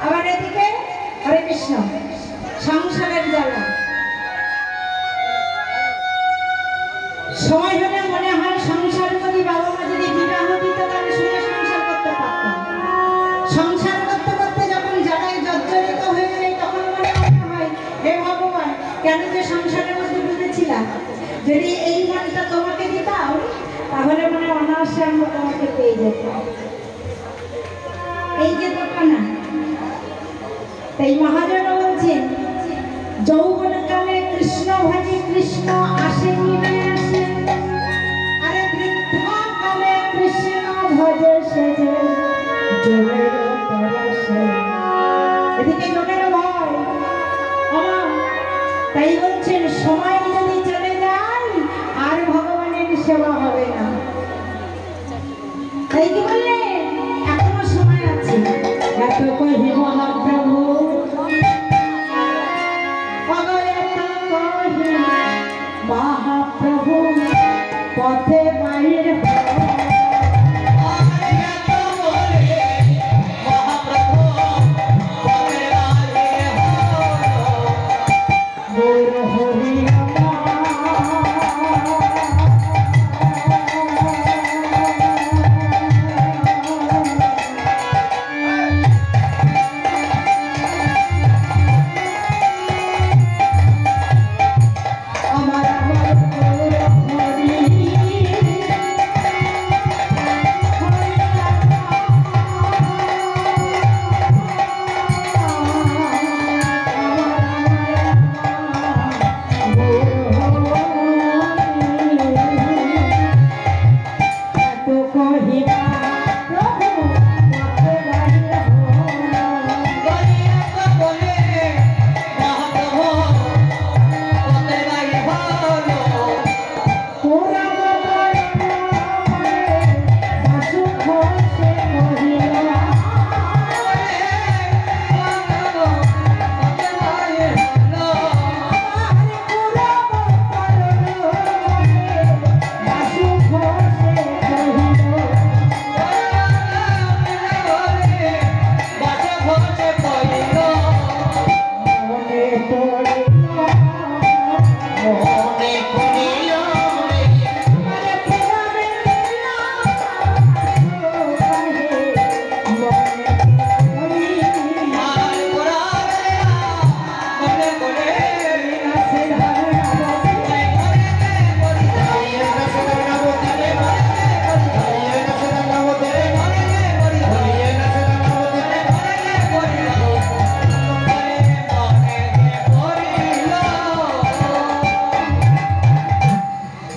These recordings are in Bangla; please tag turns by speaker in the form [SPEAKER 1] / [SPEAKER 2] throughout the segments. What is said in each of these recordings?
[SPEAKER 1] আবার এদিকে হরে কৃষ্ণ সংসারের জ্বালা। সময় হলে মনে হয় সংসার করি, বাবা মা যদি বিবাহ দিত তাহলে শুনে সংসার করতে পারতাম। সংসার করতে করতে যখন জ্বালায় জর্জরিত হয়ে যায় তখন মনে হয় হে ভগবান, কেন যে সংসারের মধ্যে ডুবেছিলাম। যদি এই মনটা তোমাকে দিতাম তাহলে মনে অনায়াসে আমরা তোমাকে পেয়ে যেতাম। এই যে ঘটনা, তাই মহাজন বলছেন যৌবনকালে কৃষ্ণ ভাজি কৃষ্ণ আসে নিবে আসে, আরে বৃদ্ধাকালে কৃষ্ণ ভজে সেজে যোগের পরশে। এদিকে যোগের ভয় আমার, তাই বলছেন সময় যদি চলে যায় আর ভগবানের সেবা হবে না। তাই কি বললেন এখনো সময় আছে। এত কহি মহাপ্রভু মহাপ্রভু পথে বাইর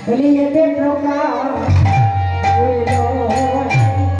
[SPEAKER 1] বলি এতে